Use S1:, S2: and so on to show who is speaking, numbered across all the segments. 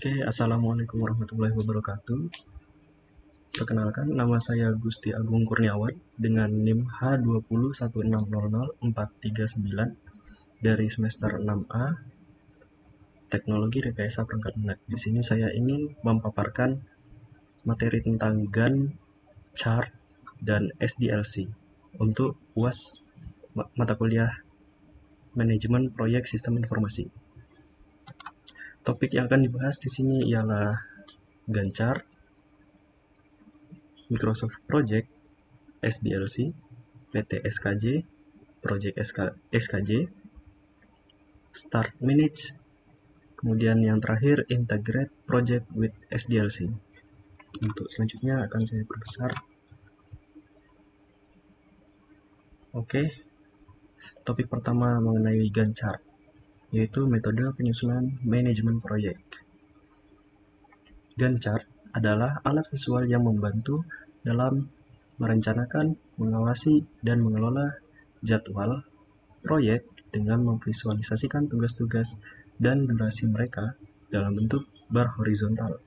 S1: Oke, Assalamualaikum warahmatullahi wabarakatuh. Perkenalkan, nama saya Gusti Agung Kurniawan dengan NIM H201600439 dari semester 6A Teknologi Rekayasa Perangkat Lunak. Di sini saya ingin memaparkan materi tentang Gantt chart dan SDLC untuk UAS mata kuliah Manajemen Proyek Sistem Informasi. Topik yang akan dibahas di sini ialah Gantt chart, Microsoft Project, SDLC, PT SKJ, Project SKJ, Start Manage, kemudian yang terakhir Integrate Project with SDLC. Untuk selanjutnya akan saya perbesar. Oke, topik pertama mengenai Gantt chart, yaitu metode penyusunan manajemen proyek. Gantt chart adalah alat visual yang membantu dalam merencanakan, mengawasi, dan mengelola jadwal proyek dengan memvisualisasikan tugas-tugas dan durasi mereka dalam bentuk bar horizontal.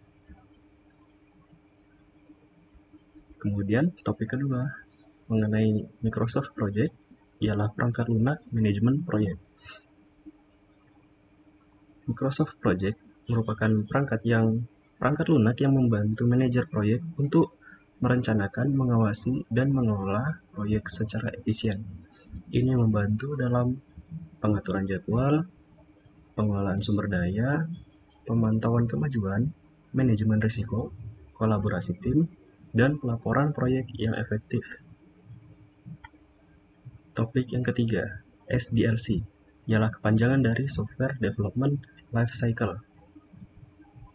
S1: Kemudian topik kedua mengenai Microsoft Project ialah perangkat lunak manajemen proyek. Microsoft Project merupakan perangkat lunak yang membantu manajer proyek untuk merencanakan, mengawasi, dan mengelola proyek secara efisien. Ini membantu dalam pengaturan jadwal, pengelolaan sumber daya, pemantauan kemajuan, manajemen risiko, kolaborasi tim, dan pelaporan proyek yang efektif. Topik yang ketiga, SDLC, ialah kepanjangan dari Software Development Life Cycle.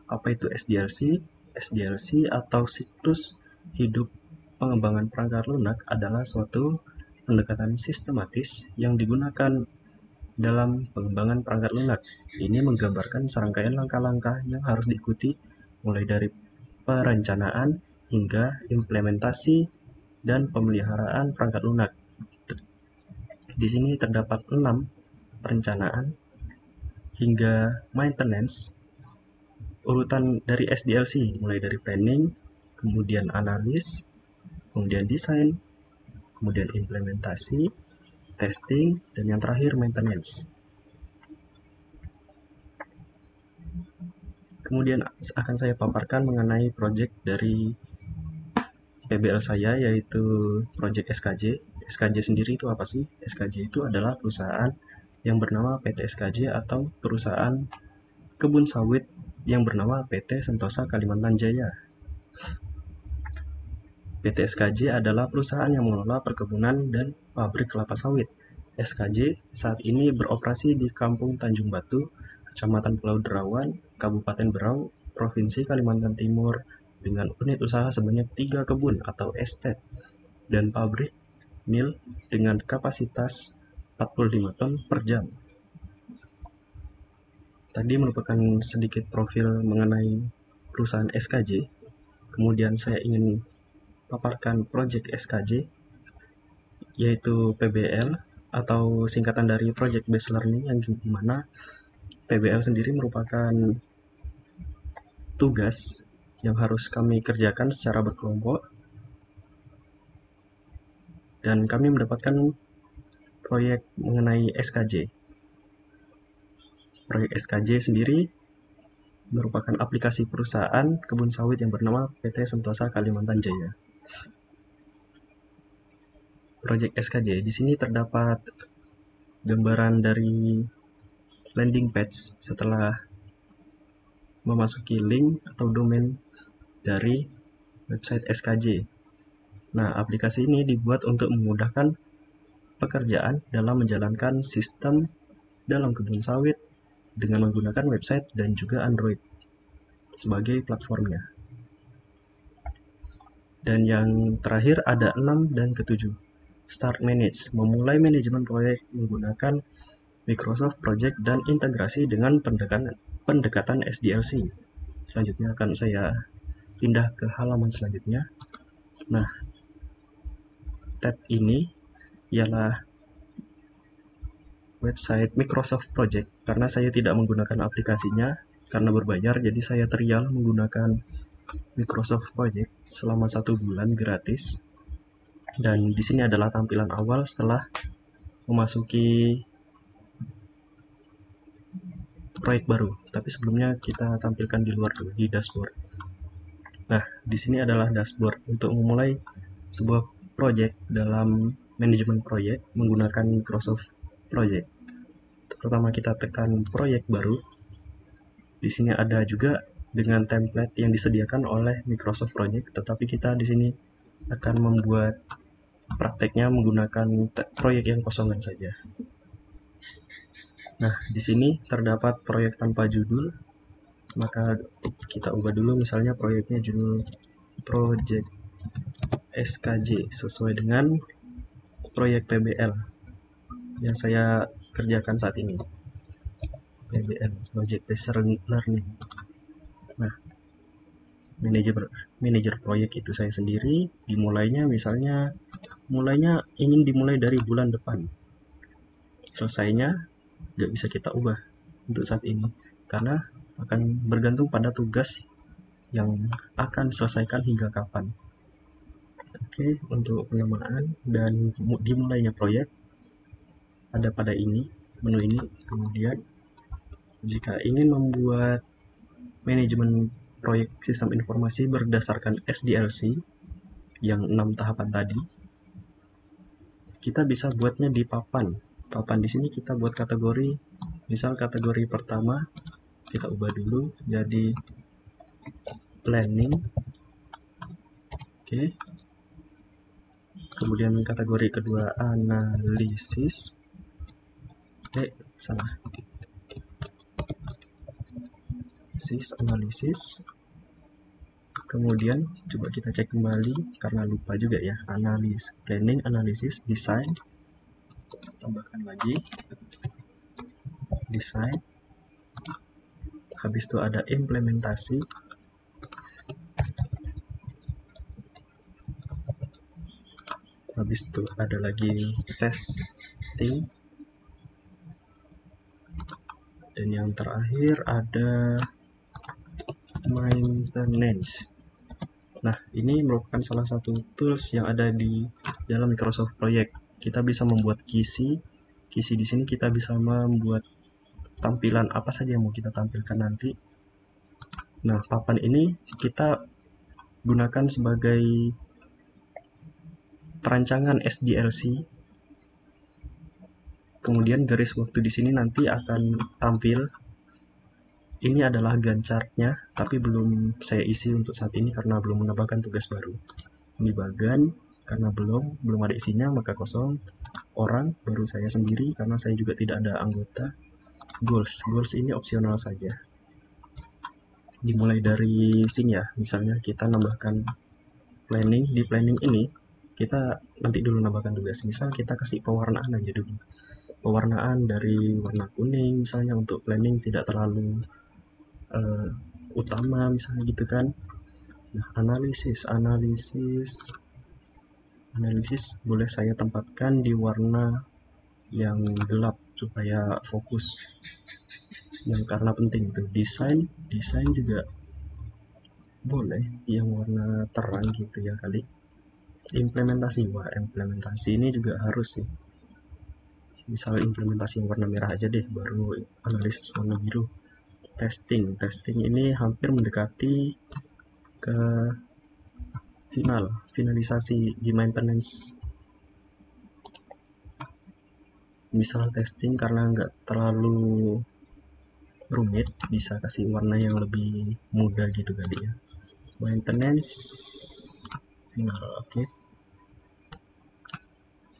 S1: Apa itu SDLC? SDLC atau siklus hidup pengembangan perangkat lunak adalah suatu pendekatan sistematis yang digunakan dalam pengembangan perangkat lunak. Ini menggambarkan serangkaian langkah-langkah yang harus diikuti mulai dari perencanaan hingga implementasi dan pemeliharaan perangkat lunak. Di sini terdapat 6 perencanaan hingga maintenance. Urutan dari SDLC mulai dari planning, kemudian analis, kemudian desain, kemudian implementasi, testing, dan yang terakhir maintenance. Kemudian akan saya paparkan mengenai project dari PBL saya, yaitu Project SKJ. SKJ sendiri itu apa sih? SKJ itu adalah perusahaan yang bernama PT SKJ atau perusahaan kebun sawit yang bernama PT Sentosa Kalimantan Jaya. PT SKJ adalah perusahaan yang mengelola perkebunan dan pabrik kelapa sawit. SKJ saat ini beroperasi di Kampung Tanjung Batu, Kecamatan Pulau Derawan, Kabupaten Berau, Provinsi Kalimantan Timur, dengan unit usaha sebanyak 3 kebun atau estate dan pabrik mil dengan kapasitas 45 ton per jam. Tadi merupakan sedikit profil mengenai perusahaan SKJ. Kemudian saya ingin paparkan Project SKJ, yaitu PBL atau singkatan dari Project Based Learning, yang dimana PBL sendiri merupakan tugas yang harus kami kerjakan secara berkelompok, dan kami mendapatkan proyek mengenai SKJ. Proyek SKJ sendiri merupakan aplikasi perusahaan kebun sawit yang bernama PT Sentosa Kalimantan Jaya. Project SKJ, di sini terdapat gambaran dari landing page setelah memasuki link atau domain dari website SKJ. Nah, aplikasi ini dibuat untuk memudahkan pekerjaan dalam menjalankan sistem dalam kebun sawit dengan menggunakan website dan juga Android sebagai platformnya. Dan yang terakhir ada 6 dan ke-7. Start Manage, memulai manajemen proyek menggunakan Microsoft Project dan integrasi dengan pendekatan SDLC. Selanjutnya akan saya pindah ke halaman selanjutnya. Nah, tab ini ialah website Microsoft Project. Karena saya tidak menggunakan aplikasinya, karena berbayar, jadi saya trial menggunakan Microsoft Project selama 1 bulan gratis. Dan di sini adalah tampilan awal setelah memasuki proyek baru. Tapi sebelumnya kita tampilkan di luar dulu, di dashboard. Nah, di sini adalah dashboard untuk memulai sebuah proyek dalam manajemen proyek menggunakan Microsoft Project. Pertama kita tekan proyek baru. Di sini ada juga dengan template yang disediakan oleh Microsoft Project, tetapi kita di sini akan membuat prakteknya menggunakan proyek yang kosongan saja. Nah, di sini terdapat proyek tanpa judul, maka kita ubah dulu, misalnya proyeknya judul Project SKJ sesuai dengan proyek PBL yang saya kerjakan saat ini. PBL, Project Based Learning. Nah, manajer proyek itu saya sendiri. Dimulainya misalnya ingin dimulai dari bulan depan, selesainya nggak bisa kita ubah untuk saat ini karena akan bergantung pada tugas yang akan selesaikan hingga kapan. Oke, untuk penamaan dan dimulainya proyek ada pada menu ini. Kemudian jika ingin membuat manajemen proyek sistem informasi berdasarkan SDLC yang 6 tahapan tadi, kita bisa buatnya di papan. Papan di sini kita buat kategori, misal kategori pertama kita ubah dulu jadi planning. Oke. Kemudian kategori kedua analisis. Salah. Analisis. Kemudian coba kita cek kembali karena lupa juga ya, planning, analisis, design. Tambahkan lagi design. Habis itu ada implementasi. Habis itu ada lagi testing. Dan yang terakhir ada maintenance. Nah, ini merupakan salah satu tools yang ada di dalam Microsoft Project. Kita bisa membuat kisi. Kisi di sini kita bisa membuat tampilan apa saja yang mau kita tampilkan nanti. Nah, papan ini kita gunakan sebagai perancangan SDLC. Kemudian garis waktu di sini nanti akan tampil. Ini adalah Gantt chart-nya, tapi belum saya isi untuk saat ini karena belum menambahkan tugas baru. Ini bagan, karena belum ada isinya maka kosong. Orang baru saya sendiri karena saya juga tidak ada anggota. Goals ini opsional saja. Dimulai dari sini ya, misalnya kita nambahkan planning. Di planning ini kita nanti dulu nambahkan tugas. Misal kita kasih pewarnaan aja dulu. Pewarnaan dari warna kuning misalnya untuk planning tidak terlalu utama misalnya gitu kan. Nah, analisis boleh saya tempatkan di warna yang gelap supaya fokus, yang karena penting itu. Desain juga boleh yang warna terang gitu ya kali. Implementasi ini juga harus sih, misal implementasi yang warna merah aja deh, baru analisis warna biru. Testing ini hampir mendekati ke finalisasi di maintenance. Misal testing karena nggak terlalu rumit, bisa kasih warna yang lebih mudah gitu kali ya. Maintenance final. Oke.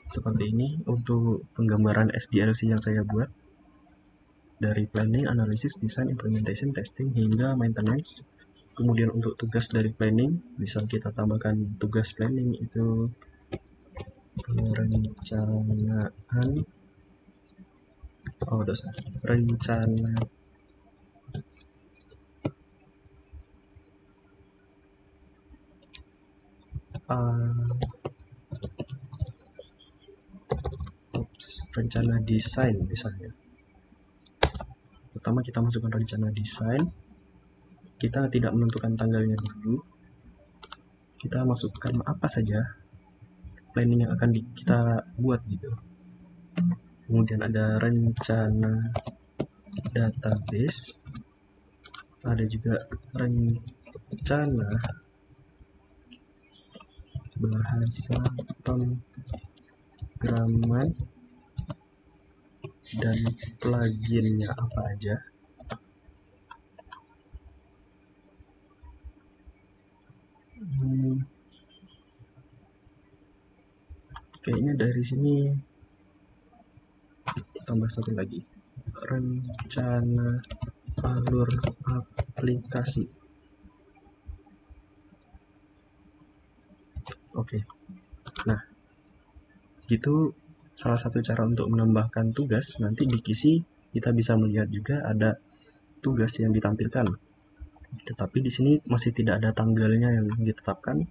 S1: Seperti ini untuk penggambaran SDLC yang saya buat dari planning, analisis, design, implementation, testing hingga maintenance. Kemudian untuk tugas dari planning, misal kita tambahkan tugas planning itu perencanaan rencana rencana desain misalnya. Pertama kita masukkan rencana desain. kita tidak menentukan tanggalnya dulu, kita masukkan apa saja planning yang akan kita buat gitu. Kemudian ada rencana database, ada juga rencana bahasa pemrograman dan pluginnya apa aja. Kayaknya dari sini tambah satu lagi, rencana alur aplikasi. Oke. Nah, itu salah satu cara untuk menambahkan tugas. Nanti di Kisi kita bisa melihat juga ada tugas yang ditampilkan. Tetapi di sini masih tidak ada tanggalnya yang ditetapkan,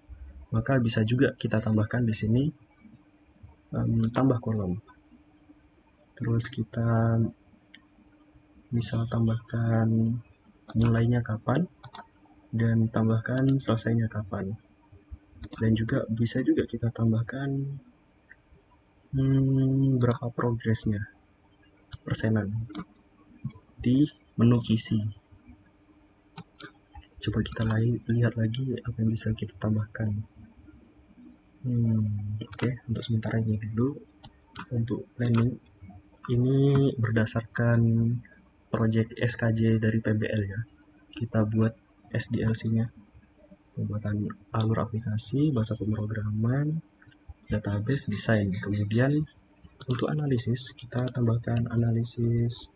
S1: maka bisa juga kita tambahkan di sini tambah kolom. Terus kita bisa tambahkan mulainya kapan dan tambahkan selesainya kapan. Dan juga bisa juga kita tambahkan berapa progresnya, persenan di menu Kisi. Coba kita lihat lagi apa yang bisa kita tambahkan. Oke, untuk sementara ini dulu. Untuk planning ini berdasarkan project SKJ dari PBL ya. Kita buat SDLC-nya, pembuatan alur aplikasi, bahasa pemrograman, database, desain. Kemudian untuk analisis kita tambahkan analisis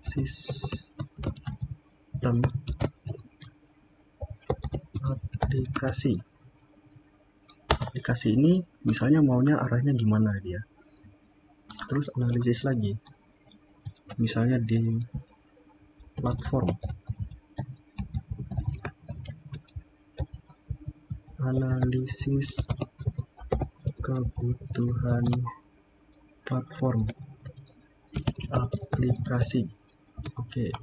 S1: sistem aplikasi. Aplikasi ini misalnya maunya arahnya gimana dia. Terus analisis lagi, misalnya di platform, analisis kebutuhan platform aplikasi. Oke.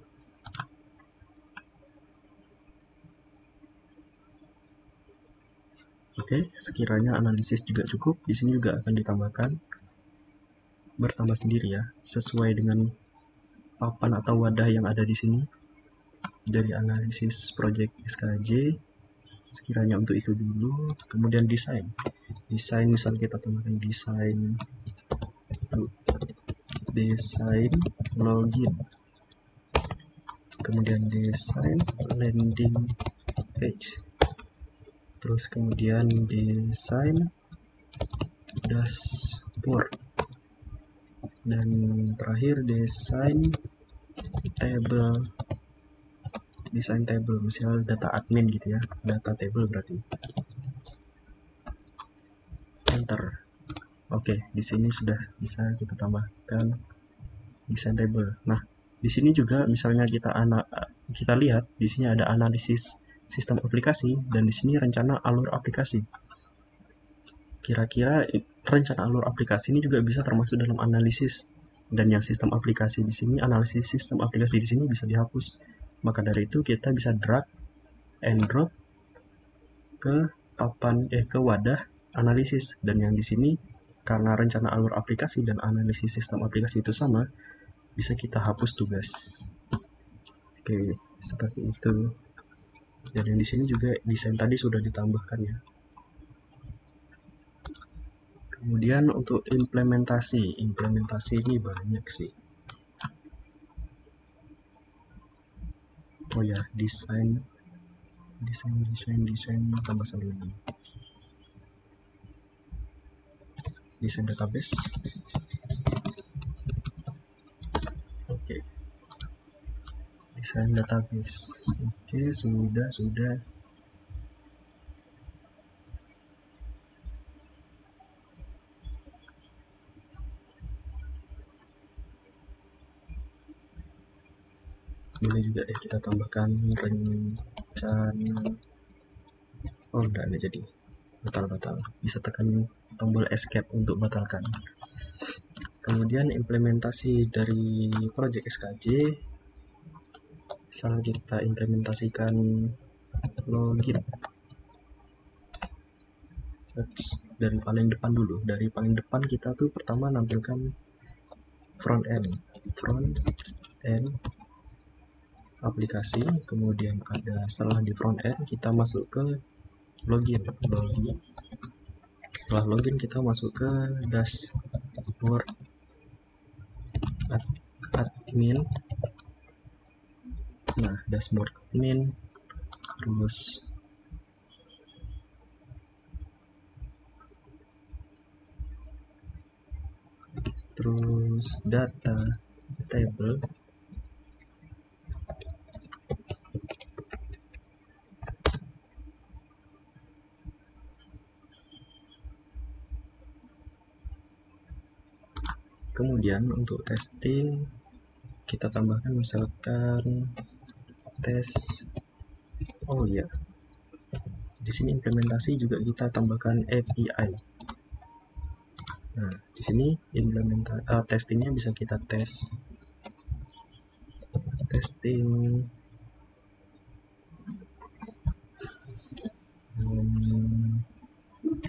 S1: Oke, sekiranya analisis juga cukup, di sini juga akan ditambahkan bertambah sendiri ya, sesuai dengan papan atau wadah yang ada di sini dari analisis project SKJ. Sekiranya untuk itu dulu. Kemudian desain misal kita tambahkan desain login, kemudian desain landing page, terus kemudian desain dashboard, dan terakhir desain table, misal data admin gitu ya, data table berarti. Enter. Oke, di sini sudah bisa kita tambahkan desain table. Nah, di sini juga misalnya kita lihat di sini ada analisis sistem aplikasi dan di sini rencana alur aplikasi. Kira-kira rencana alur aplikasi ini juga bisa termasuk dalam analisis, dan yang sistem aplikasi di sini, analisis sistem aplikasi di sini bisa dihapus. Maka dari itu kita bisa drag and drop ke ke wadah analisis, dan yang di sini karena rencana alur aplikasi dan analisis sistem aplikasi itu sama, bisa kita hapus tugas. Oke, seperti itu. Dan yang di sini juga desain tadi sudah ditambahkan ya. Kemudian untuk implementasi ini banyak sih. Oh ya, desain tambah satu lagi. Desain database. Oke. Desain database. Oke, sudah. Boleh juga deh kita tambahkan rencana. Oh, enggak ada jadi. batal, bisa tekan tombol escape untuk batalkan. Kemudian implementasi dari project SKJ, misal kita implementasikan login dari paling depan dulu. Dari paling depan kita tuh pertama nampilkan front end aplikasi, kemudian ada setelah di front end kita masuk ke login. Setelah login kita masuk ke dashboard admin. Nah, dashboard admin, terus data table, kemudian untuk testing kita tambahkan misalkan tes. Oh iya, di sini implementasi juga kita tambahkan API. Nah, di sini testingnya bisa kita testing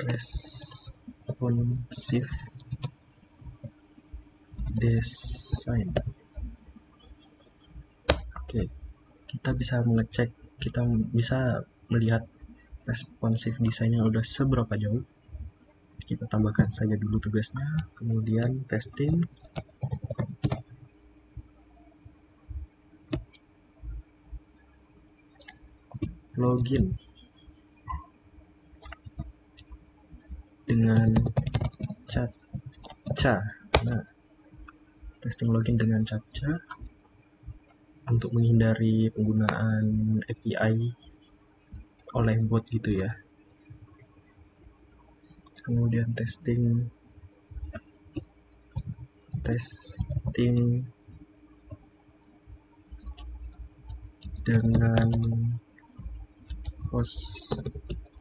S1: responsive design. Oke, kita bisa melihat responsive desainnya udah seberapa jauh. Kita tambahkan saja dulu tugasnya, kemudian testing. Login dengan captcha. Nah, testing login dengan captcha untuk menghindari penggunaan API oleh bot gitu ya. Kemudian testing dengan hosting.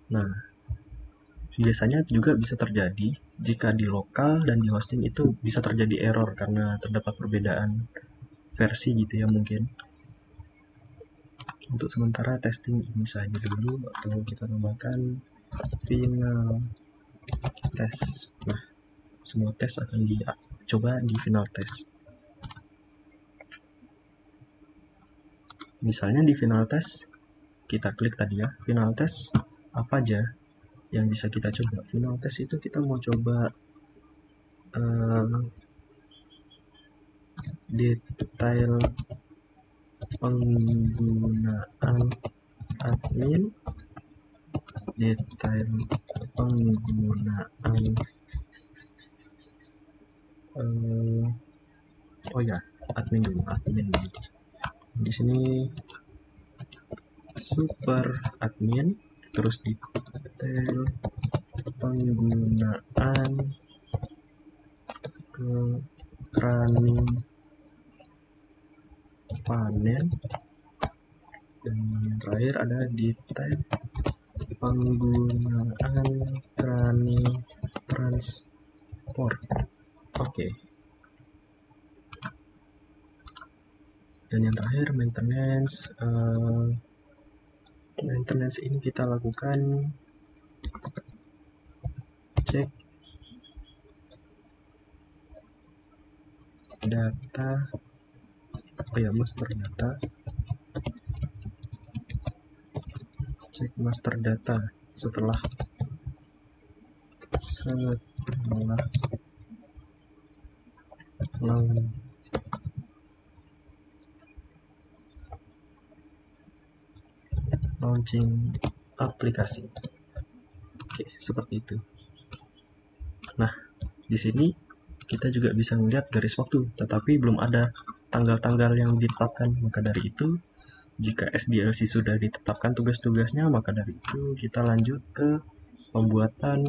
S1: Nah, biasanya juga bisa terjadi jika di lokal dan di hosting itu bisa terjadi error karena terdapat perbedaan versi gitu ya mungkin. Untuk sementara testing ini saja dulu, atau kita tambahkan final test. Nah, semua tes akan dicoba di final test. Misalnya di final test kita klik tadi ya, final test apa aja yang bisa kita coba. Final test itu kita mau coba detail penggunaan admin, detail penggunaan admin dulu. Di sini super admin, terus detail penggunaan ke running panel, dan yang terakhir ada detail penggunaan running transport. Oke. Dan yang terakhir maintenance. Maintenance ini kita lakukan cek data, master data, cek master data setelah launching aplikasi. Oke, seperti itu. Nah, di sini kita juga bisa melihat garis waktu, tetapi belum ada tanggal-tanggal yang ditetapkan. Maka dari itu, jika SDLC sudah ditetapkan tugas-tugasnya, maka dari itu kita lanjut ke pembuatan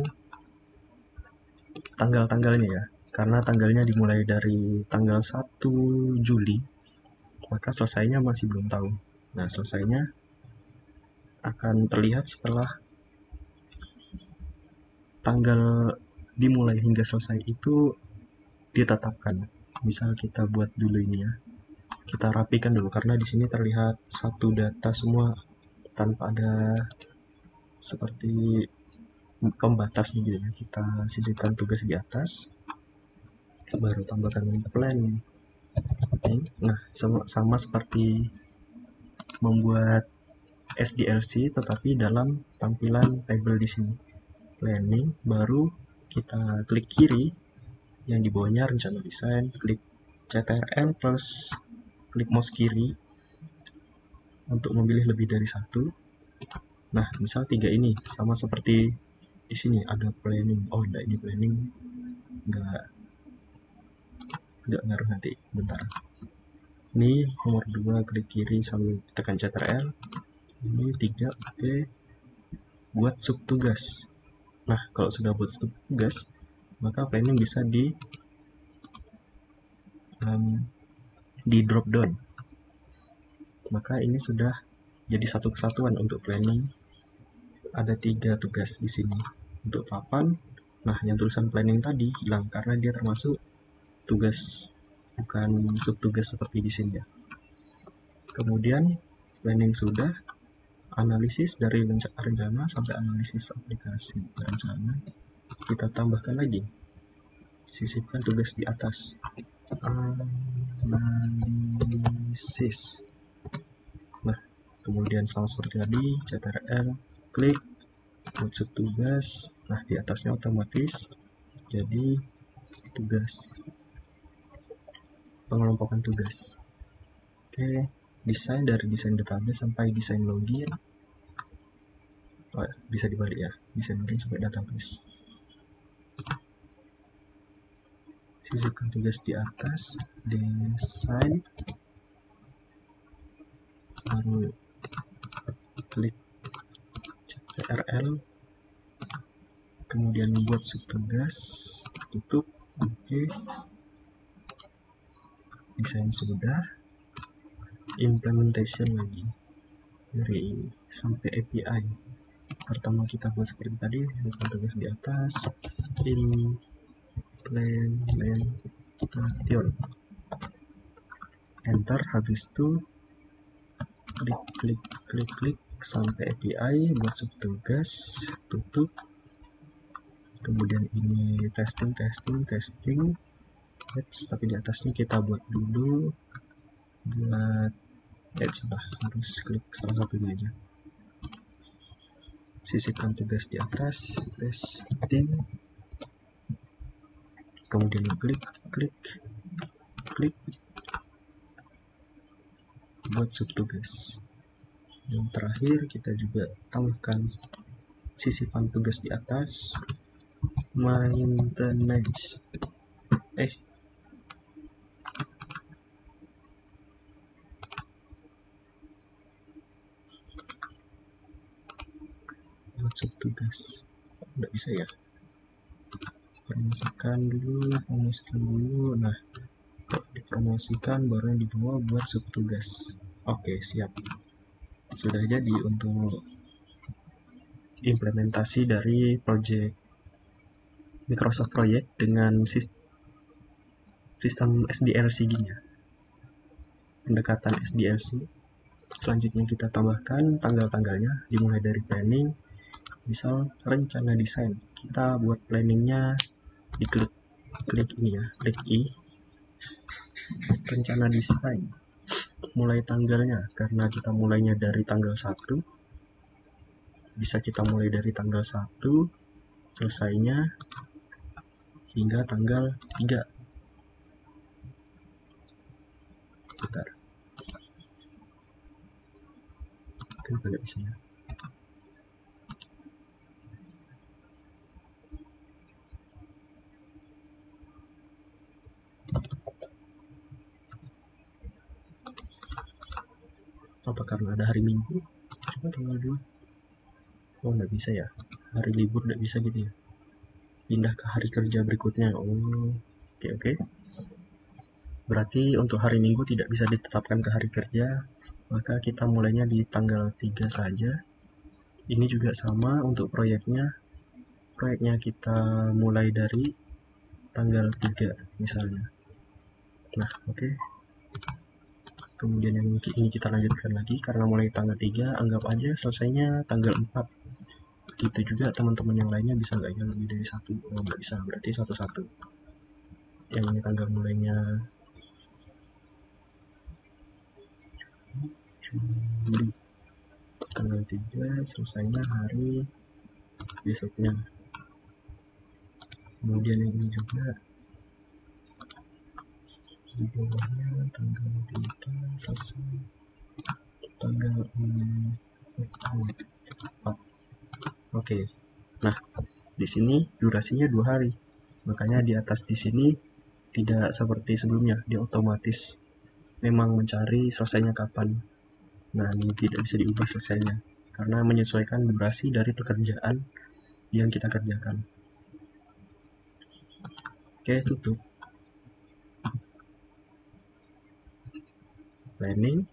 S1: tanggal-tanggalnya ya. Karena tanggalnya dimulai dari tanggal 1 Juli maka selesainya masih belum tahu. Nah, selesainya akan terlihat setelah tanggal dimulai hingga selesai itu ditetapkan. Misal kita buat dulu ini ya, kita rapikan dulu karena di sini terlihat satu data semua tanpa ada seperti pembatas gitu ya. Kita sisipkan tugas di atas, baru tambahkan plan. Nah, sama seperti membuat SDLC tetapi dalam tampilan table di sini. Planning, baru kita klik kiri yang di bawahnya rencana desain, klik CTRL plus klik mouse kiri untuk memilih lebih dari satu. Nah, misal 3 ini sama seperti di sini ada planning. Oh, enggak, ini planning enggak ngaruh nanti. Bentar. Ini nomor 2 klik kiri sambil tekan CTRL. Ini 3, oke. Buat subtugas. Nah, kalau sudah buat subtugas, maka planning bisa di drop down. Maka ini sudah jadi satu kesatuan untuk planning. Ada 3 tugas di sini. Untuk papan, nah yang tulisan planning tadi hilang karena dia termasuk tugas, bukan subtugas seperti di sini ya. Kemudian planning sudah, analisis dari rencana sampai analisis aplikasi rencana. Kita tambahkan lagi, sisipkan tugas di atas, analisis. Nah, kemudian sama seperti tadi, CTRL, klik buat subtugas. Nah, di atasnya otomatis jadi tugas, pengelompokan tugas. Oke, desain dari desain database sampai desain login. Oh, bisa dibalik ya, desain login sampai database. Sisipkan tugas di atas, desain, baru klik CTRL, kemudian buat subtugas, tutup, oke. Desain sudah, implementation lagi dari sampai API. Pertama kita buat seperti tadi, sisipkan tugas di atas, implementation, enter. Habis itu klik sampai API, buat subtugas, tutup. Kemudian ini testing, tapi di atasnya kita buat dulu buat sudah, harus klik salah satunya aja. Sisipkan tugas di atas, testing, kemudian klik buat subtugas. Yang terakhir kita juga tambahkan sisipan tugas di atas, maintenance. Buat subtugas nggak bisa ya, promosikan dulu. Nah, kok dipromosikan baru yang di bawah buat subtugas. Oke, siap. Sudah jadi untuk implementasi dari project Microsoft Project dengan sistem SDLC gini ya, pendekatan SDLC. Selanjutnya kita tambahkan tanggal-tanggalnya dimulai dari planning. Misal rencana desain, kita buat planningnya di klik ini ya, klik I, rencana desain, mulai tanggalnya, karena kita mulainya dari tanggal 1, bisa kita mulai dari tanggal 1, selesainya hingga tanggal 3. Bentar, kenapa nggak bisa ya? Apa karena ada hari Minggu? Coba tanggal 2. Oh, nggak bisa ya, hari libur nggak bisa gitu ya, pindah ke hari kerja berikutnya. Oh, oke. Berarti untuk hari Minggu tidak bisa ditetapkan ke hari kerja, maka kita mulainya di tanggal 3 saja. Ini juga sama untuk proyeknya. Proyeknya kita mulai dari tanggal 3 misalnya. Nah, oke. Kemudian yang ini kita lanjutkan lagi, karena mulai tanggal 3, anggap aja selesainya tanggal 4. Itu juga teman-teman yang lainnya bisa nggak ya lebih dari 1? Oh, nggak bisa, berarti 1-1. Yang ini tanggal mulainya Juli, tanggal 3, selesainya hari besoknya. Kemudian yang ini juga di bawahnya tanggal 3 selesai tanggal 4. Oke. Nah, di sini durasinya 2 hari. Makanya di atas di sini tidak seperti sebelumnya, dia otomatis memang mencari selesainya kapan. Nah, ini tidak bisa diubah selesainya karena menyesuaikan durasi dari pekerjaan yang kita kerjakan. Oke, tutup. Planning.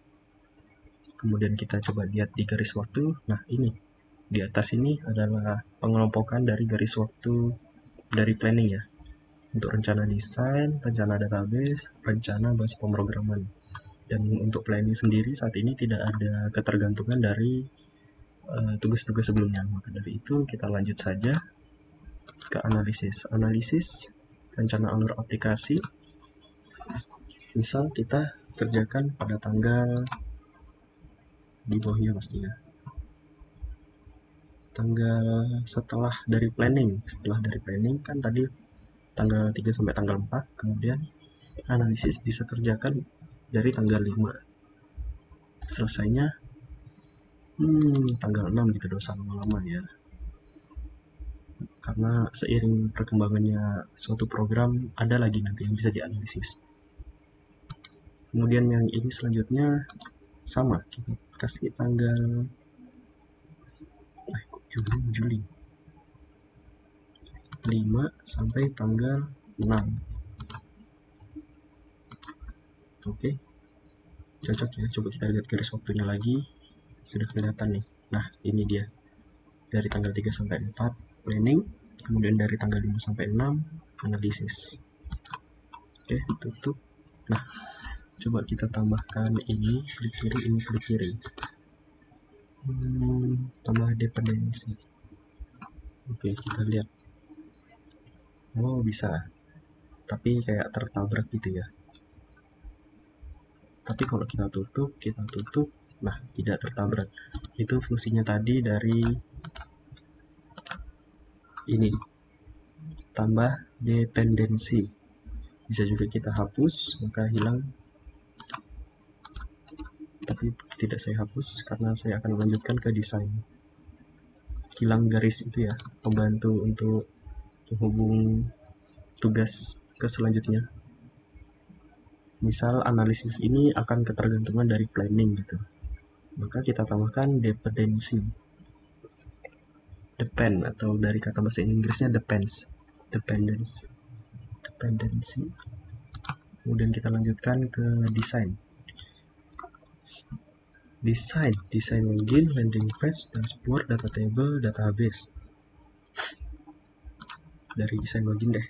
S1: Kemudian kita coba lihat di garis waktu. Nah, ini di atas ini adalah pengelompokan dari garis waktu dari planning ya. Untuk rencana desain, rencana database, rencana bahasa pemrograman. Dan untuk planning sendiri saat ini tidak ada ketergantungan dari tugas-tugas sebelumnya. Maka dari itu kita lanjut saja ke analisis. Analisis rencana alur aplikasi. Misal kita kerjakan pada tanggal di bawahnya pastinya. Tanggal setelah dari planning. Setelah dari planning kan tadi tanggal 3 sampai tanggal 4, kemudian analisis bisa kerjakan dari tanggal 5. Selesainya tanggal 6 gitu, dosa lama-lama ya. Karena seiring perkembangannya suatu program, ada lagi nanti yang bisa dianalisis. Kemudian yang ini selanjutnya sama, kita kasih tanggal Juli 5 sampai tanggal 6. Oke, cocok ya. Coba kita lihat garis waktunya lagi, sudah kelihatan nih. Nah, ini dia dari tanggal 3 sampai 4 planning, kemudian dari tanggal 5 sampai 6 analisis. Oke, tutup. Nah, coba kita tambahkan ini klik kiri, ini klik kiri. Tambah dependensi. Oke, kita lihat. Oh, bisa. Tapi kayak tertabrak gitu ya. Tapi kalau kita tutup, nah tidak tertabrak. Itu fungsinya tadi dari ini. Tambah dependensi. Bisa juga kita hapus, maka hilang. Tapi tidak saya hapus karena saya akan melanjutkan ke desain. Hilang garis itu ya, pembantu untuk menghubung tugas ke selanjutnya. Misal analisis ini akan ketergantungan dari planning gitu, maka kita tambahkan dependensi. Depend atau dari kata bahasa Inggrisnya depends, dependensi. Kemudian kita lanjutkan ke desain. Desain login, landing page, dashboard, data table, database. Dari desain login deh,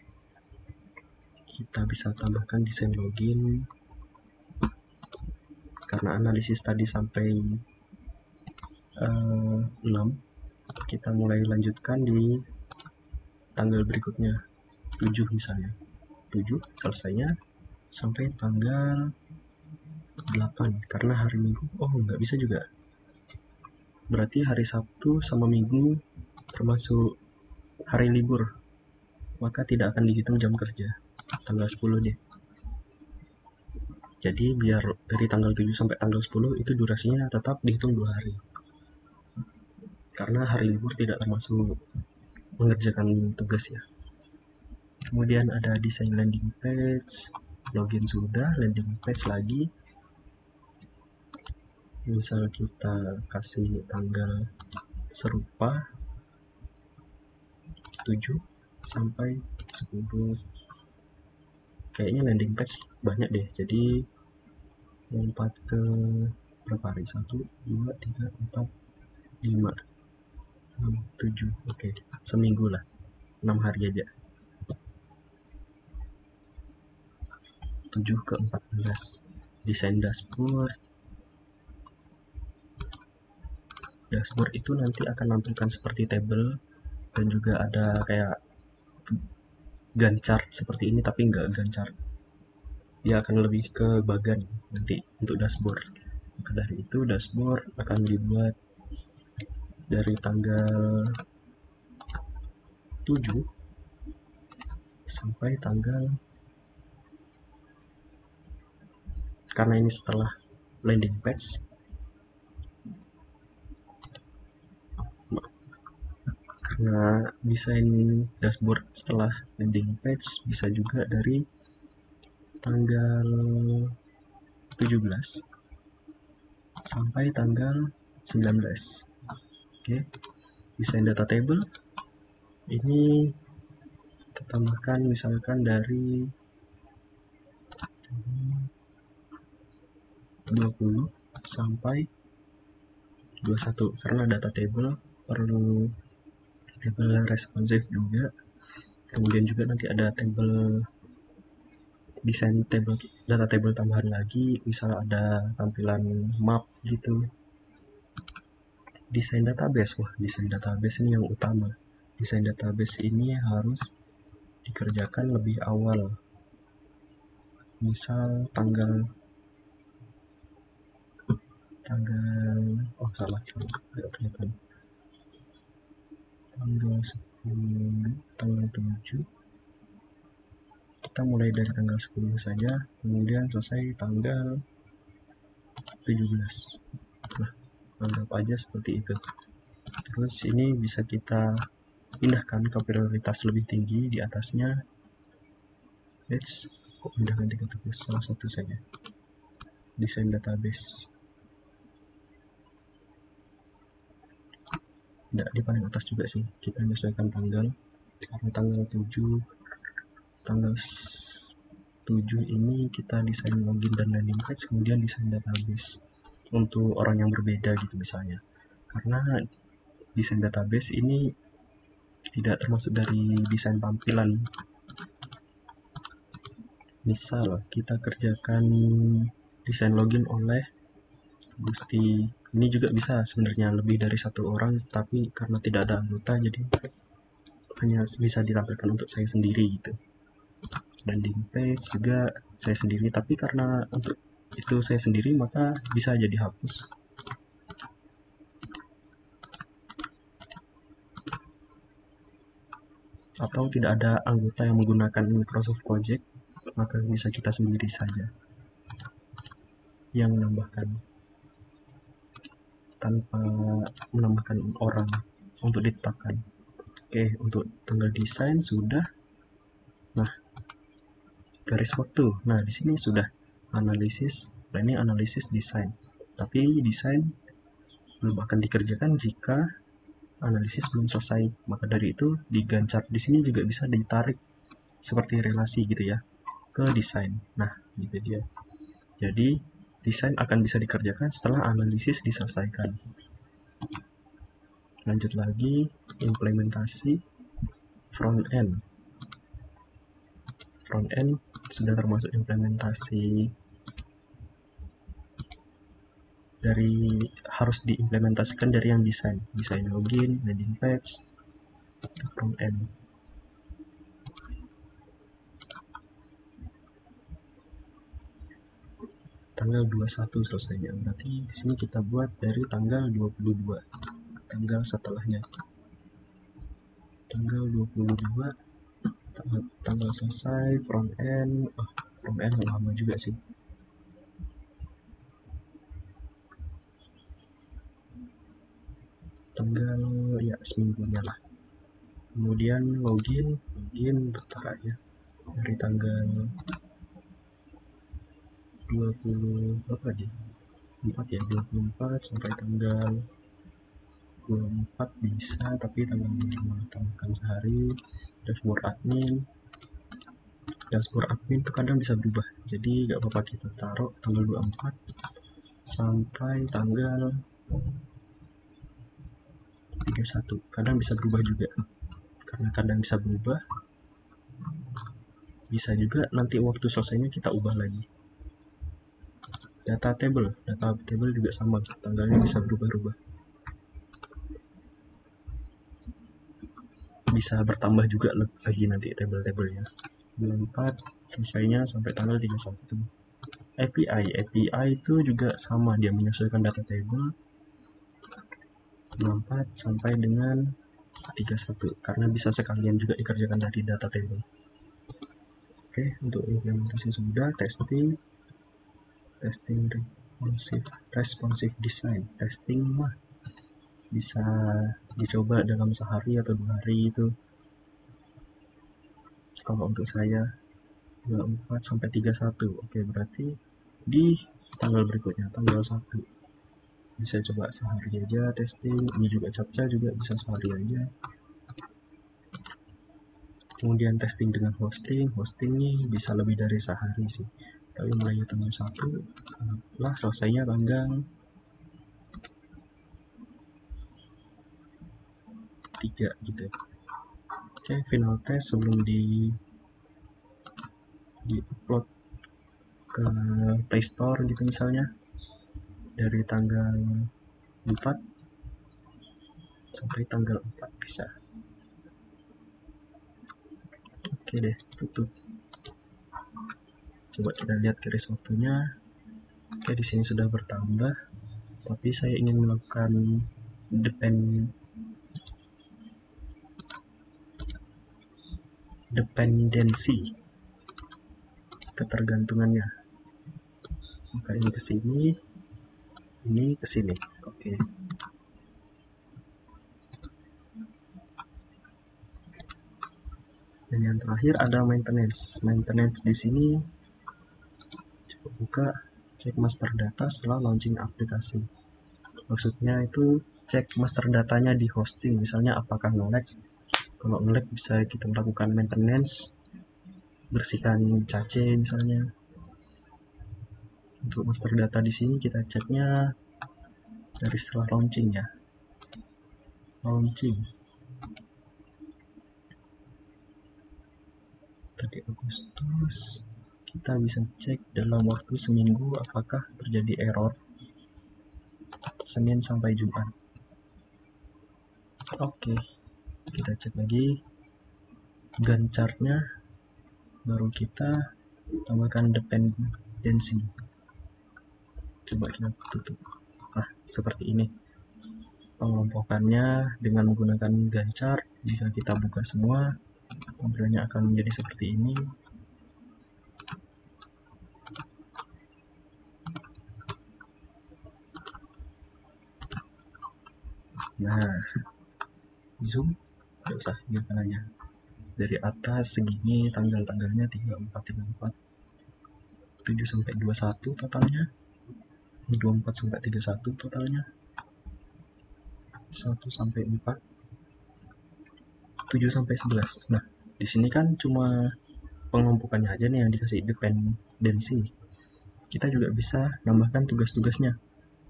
S1: kita bisa tambahkan desain login karena analisis tadi sampai 6. Kita mulai lanjutkan di tanggal berikutnya, 7 misalnya. 7 selesainya sampai tanggal 8 karena hari Minggu. Oh, nggak bisa juga. Berarti hari Sabtu sama Minggu termasuk hari libur, maka tidak akan dihitung jam kerja. Tanggal 10 deh. Jadi biar dari tanggal 7 sampai tanggal 10 itu durasinya tetap dihitung 2 hari. Karena hari libur tidak termasuk mengerjakan tugas ya. Kemudian ada desain landing page, login sudah, landing page lagi. Misal kita kasih tanggal serupa 7 sampai 10. kayaknya landing page banyak deh, jadi lompat ke berapa hari? 1, 2, 3, 4, 5, 6, 7. Oke, seminggu lah, 6 hari aja. 7 ke 14. Desain dashboard. Dashboard itu nanti akan nampilkan seperti table dan juga ada kayak Gantt chart seperti ini, tapi nggak Gantt chart. Dia akan lebih ke bagan nanti untuk dashboard. Maka dari itu dashboard akan dibuat dari tanggal 7 sampai tanggal, karena ini setelah landing page, karena desain dashboard setelah landing page bisa juga dari tanggal 17 sampai tanggal 19. Oke, desain data table ini kita tambahkan misalkan dari 20 sampai 21, karena data table perlu table responsif juga. Kemudian juga nanti ada table, desain table, data table tambahan lagi, misal ada tampilan map gitu. Desain database, wah desain database ini yang utama. Desain database ini harus dikerjakan lebih awal, misal tanggal oh salah nggak kelihatan, tanggal 10, tanggal 7, kita mulai dari tanggal 10 saja, kemudian selesai tanggal 17. Nah, anggap aja seperti itu. Terus ini bisa kita pindahkan ke prioritas lebih tinggi di atasnya. Kok pindahkan tiga tugas, salah satu saja. Desain database. Tidak di paling atas juga sih, kita menyesuaikan tanggal, karena tanggal 7 ini kita desain login dan landing page, kemudian desain database untuk orang yang berbeda gitu misalnya. Karena desain database ini tidak termasuk dari desain tampilan. Misal kita kerjakan desain login oleh Gusti, ini juga bisa sebenarnya lebih dari satu orang, tapi karena tidak ada anggota jadi hanya bisa ditampilkan untuk saya sendiri gitu. Landing page juga saya sendiri, tapi karena untuk itu saya sendiri maka bisa jadi hapus. Atau tidak ada anggota yang menggunakan Microsoft Project, maka bisa kita sendiri saja yang menambahkan tanpa menambahkan orang untuk ditetapkan. Oke, untuk tanggal desain sudah. Nah, garis waktu. Nah, di sini sudah analisis. Nah, ini analisis desain. Tapi desain belum akan dikerjakan jika analisis belum selesai. Maka dari itu di Gantt chart di sini juga bisa ditarik seperti relasi gitu ya ke desain. Nah, gitu dia. Jadi desain akan bisa dikerjakan setelah analisis diselesaikan. Lanjut lagi, implementasi front end. Front end sudah termasuk implementasi dari, harus diimplementasikan dari yang desain login, landing page, front end. Tanggal 21 selesainya, berarti di sini kita buat dari tanggal 22, tanggal setelahnya. Tanggal 22 tanggal selesai front end. Front end lama juga sih. Tanggal ya seminggunya lah. Kemudian login bentar aja, dari tanggal 20 berapa dia? 4 ya, 24 sampai tanggal 24 bisa, tapi tanggal 5 tambahkan sehari. Dashboard admin dashboard admin itu kadang bisa berubah, jadi nggak apa-apa kita taruh tanggal 24 sampai tanggal 31. Kadang bisa berubah juga, karena kadang bisa berubah, bisa juga nanti waktu selesainya kita ubah lagi. Data table juga sama, tanggalnya bisa berubah-ubah, bisa bertambah juga lagi nanti table-tablenya. 24 selesainya sampai tanggal 31. API itu juga sama, dia menyesuaikan data table 24 sampai dengan 31, karena bisa sekalian juga dikerjakan dari data table. Oke, untuk implementasi sudah, testing responsive design. Testing mah bisa dicoba dalam sehari atau 2 hari itu. Kalau untuk saya 24 sampai 31. Oke, berarti di tanggal berikutnya, tanggal 1. Bisa coba sehari aja testing. Ini juga captcha juga bisa sehari aja. Kemudian testing dengan hosting nih bisa lebih dari sehari sih, tapi mulai tanggal 1 lah, selesainya tanggal 3 gitu. Oke, final test sebelum di upload ke Play Store gitu misalnya, dari tanggal 4 sampai tanggal 4 bisa. Oke deh, tutup. Coba kita lihat garis waktunya. Oke, di sini sudah bertambah, tapi saya ingin melakukan dependensi, ketergantungannya. Maka ini ke sini, ini ke sini. Oke. Dan yang terakhir ada maintenance. Maintenance di sini coba buka, cek master data setelah launching aplikasi. Maksudnya itu cek master datanya di hosting, misalnya apakah nge-lag. Kalau nge-lag bisa kita melakukan maintenance, bersihkan cache misalnya. Untuk master data di sini kita ceknya dari setelah launching ya. Launching. Tadi Agustus, kita bisa cek dalam waktu seminggu apakah terjadi error Senin sampai Jumat. Oke, kita cek lagi Gantt chart-nya, baru kita tambahkan dependency. Coba kita tutup. Nah, seperti ini pengelompokannya dengan menggunakan Gantt chart. Jika kita buka semua, tampilannya akan menjadi seperti ini. Nah, zoom, nggak usah, biarkan aja. Dari atas segini tanggal-tanggalnya 34, 7 sampai 21 totalnya, 24 sampai 31 totalnya, 1 sampai 4, 7 sampai 11. Nah, di sini kan cuma pengelompokannya aja nih yang dikasih dependency. Kita juga bisa nambahkan tugas-tugasnya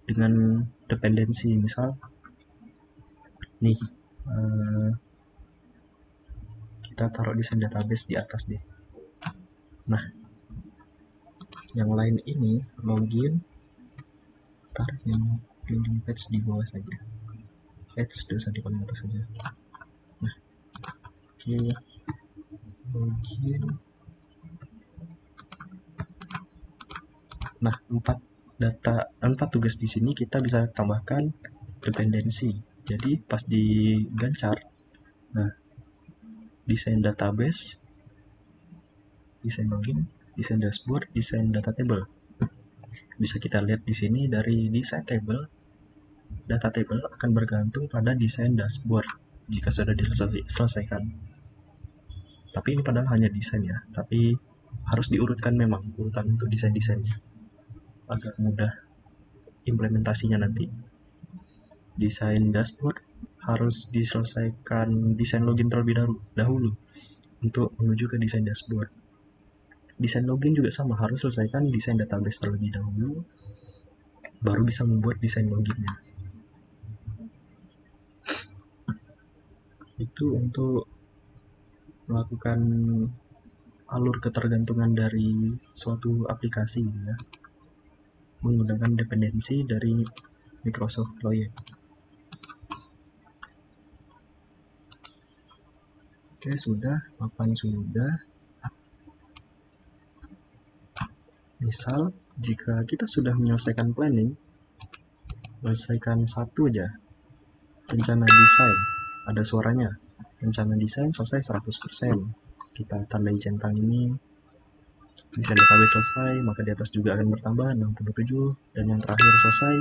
S1: dengan dependensi. Misal nih, kita taruh desain database di atas deh. Nah, yang lain ini login, taruh yang landing page di bawah saja, page dosa di paling atas saja. Nah, oke, login. Nah, 4 tugas di sini kita bisa tambahkan dependensi. Jadi pas di Gantt chart, nah, desain database, desain login, desain dashboard, desain data table. Bisa kita lihat di sini dari desain table, data table akan bergantung pada desain dashboard jika sudah diselesaikan. Tapi ini padahal hanya desain ya, tapi harus diurutkan memang urutan untuk desain-desainnya agar mudah implementasinya nanti. Desain dashboard harus diselesaikan desain login terlebih dahulu untuk menuju ke desain dashboard. Desain login juga sama, harus selesaikan desain database terlebih dahulu, baru bisa membuat desain loginnya. Itu untuk melakukan alur ketergantungan dari suatu aplikasi ya, menggunakan dependensi dari Microsoft Project. Oke, sudah, papan sudah. Misal, jika kita sudah menyelesaikan planning, menyelesaikan satu aja, rencana desain, ada suaranya, rencana desain selesai 100%. Kita tandai centang ini, desain database selesai, maka di atas juga akan bertambah 67, dan yang terakhir selesai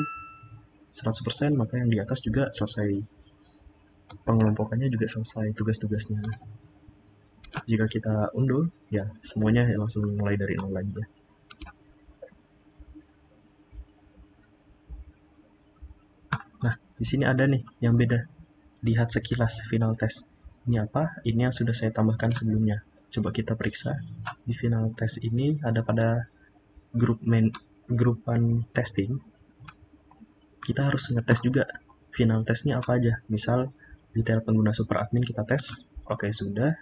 S1: 100%, maka yang di atas juga selesai. Pengelompokannya juga selesai, tugas-tugasnya. Jika kita unduh, ya semuanya langsung mulai dari nol lagi ya. Nah, di sini ada nih yang beda. Lihat sekilas final test. Ini apa? Ini yang sudah saya tambahkan sebelumnya. Coba kita periksa. Di final test ini ada pada grupan testing. Kita harus ngetes juga final testnya apa aja. Misal detail pengguna super admin kita tes. Oke, sudah.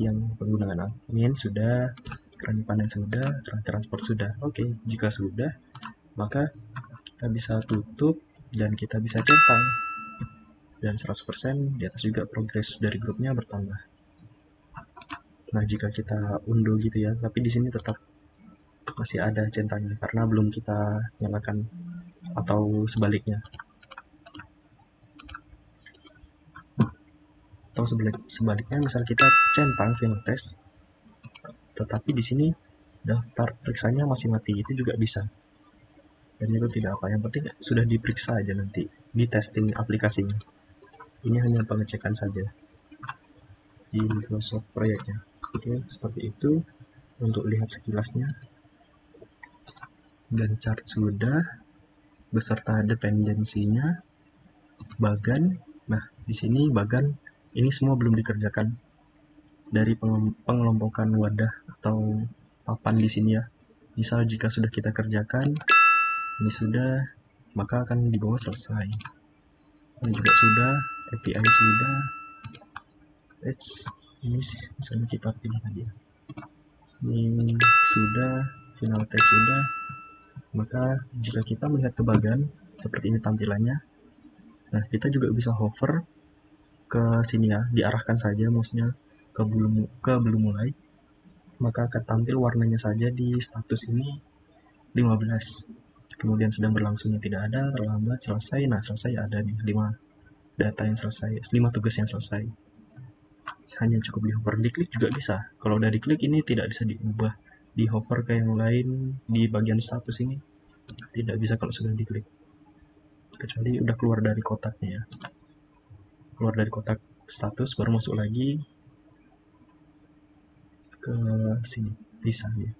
S1: Yang penggunaan admin sudah. Keran panen sudah. Keran transport sudah. Oke, jika sudah, maka kita bisa tutup dan kita bisa centang. Dan 100% di atas juga progres dari grupnya bertambah. Nah, jika kita unduh gitu ya, tapi di sini tetap masih ada centangnya karena belum kita nyalakan, atau sebaliknya. Atau sebaliknya, misal kita centang final test, tetapi di sini daftar periksanya masih mati, itu juga bisa. Dan itu tidak apa, yang penting sudah diperiksa aja nanti di testing aplikasinya. Ini hanya pengecekan saja di Microsoft Project-nya. Oke, seperti itu untuk lihat sekilasnya. Dan chart sudah beserta dependensinya, bagan. Nah, di sini bagan ini semua belum dikerjakan dari pengelompokan wadah atau papan di sini ya. Misal jika sudah kita kerjakan, ini sudah, maka akan di bawah selesai. Ini juga sudah, API sudah. Ini misalnya kita pilih tadi ya. Ini sudah, final test sudah. Maka jika kita melihat ke bagan, seperti ini tampilannya. Nah, kita juga bisa hover ke sini ya, diarahkan saja mouse-nya ke belum mulai. Maka akan tampil warnanya saja di status ini 15. Kemudian sedang berlangsungnya tidak ada, terlambat, selesai. Nah, selesai ada nih 5 data yang selesai, 5 tugas yang selesai. Hanya cukup di hover, diklik juga bisa. Kalau udah diklik ini tidak bisa diubah. Di hover ke yang lain di bagian status ini tidak bisa kalau sudah diklik. Kecuali udah keluar dari kotaknya ya. Keluar dari kotak status baru masuk lagi ke sini, bisa ya.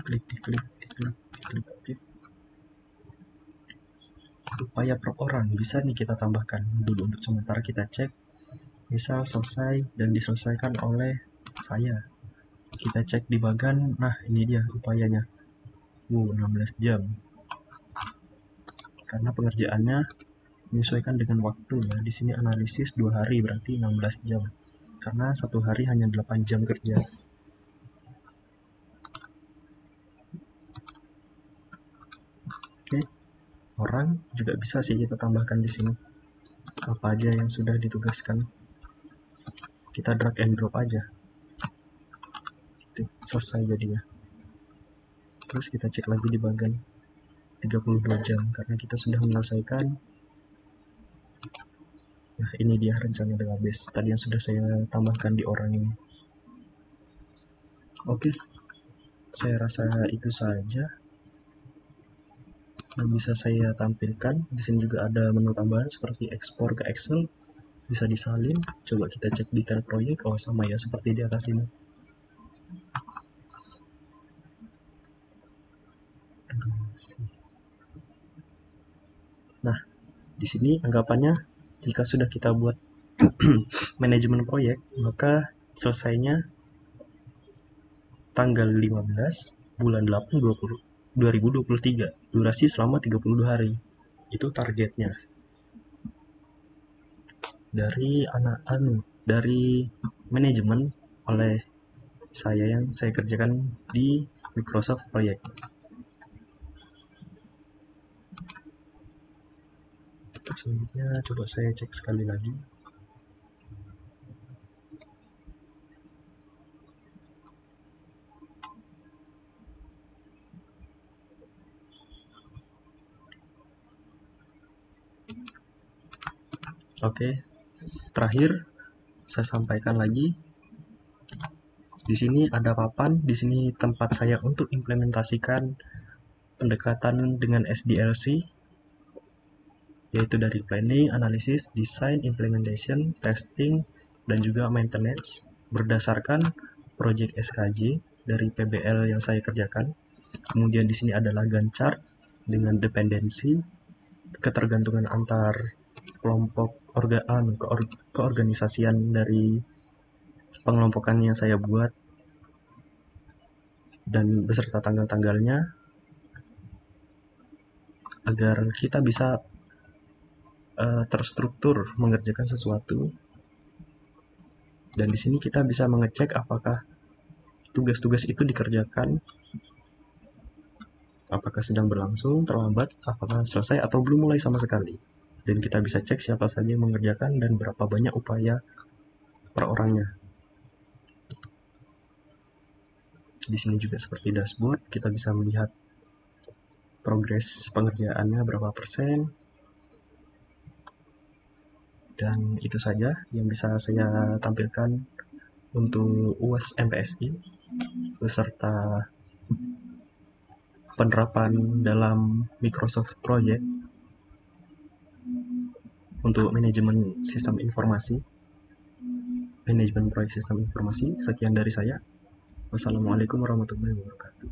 S1: Diklik. Upaya per orang bisa nih kita tambahkan dulu. Untuk sementara kita cek, misal selesai dan diselesaikan oleh saya. Kita cek di bagan, nah ini dia upayanya. 16 jam. Karena pengerjaannya menyesuaikan dengan waktu ya. Di sini analisis 2 hari berarti 16 jam. Karena 1 hari hanya 8 jam kerja. Oke. Orang juga bisa sih kita tambahkan di sini. Apa aja yang sudah ditugaskan. Kita drag and drop aja. Selesai jadinya. Terus kita cek lagi di bagan 32 jam karena kita sudah menyelesaikan. Nah, ini dia rencana database tadi yang sudah saya tambahkan di orang ini. Oke, saya rasa itu saja yang bisa saya tampilkan. Di sini juga ada menu tambahan seperti ekspor ke Excel, bisa disalin. Coba kita cek detail proyek. Oh, sama ya seperti di atas ini. Nah, di sini anggapannya jika sudah kita buat manajemen proyek, maka selesainya tanggal 15 bulan 8 2023, durasi selama 32 hari. Itu targetnya. Dari manajemen oleh saya yang saya kerjakan di Microsoft Project. Selanjutnya coba saya cek sekali lagi. Oke, terakhir saya sampaikan lagi. Di sini ada papan, di sini tempat saya untuk implementasikan pendekatan dengan SDLC, yaitu dari planning, analysis, design, implementation, testing, dan juga maintenance berdasarkan project SKJ dari PBL yang saya kerjakan. Kemudian di sini adalah Gantt chart dengan dependensi, ketergantungan antar kelompok keorganisasian dari pengelompokan yang saya buat, dan beserta tanggal-tanggalnya agar kita bisa terstruktur mengerjakan sesuatu. Dan di sini kita bisa mengecek apakah tugas-tugas itu dikerjakan, apakah sedang berlangsung, terlambat, apakah selesai atau belum mulai sama sekali. Dan kita bisa cek siapa saja yang mengerjakan dan berapa banyak upaya per orangnya. Di sini juga seperti dashboard, kita bisa melihat progres pengerjaannya berapa persen. Dan itu saja yang bisa saya tampilkan untuk UAS MPSI beserta penerapan dalam Microsoft Project untuk manajemen sistem informasi, manajemen proyek sistem informasi. Sekian dari saya. Wassalamualaikum warahmatullahi wabarakatuh.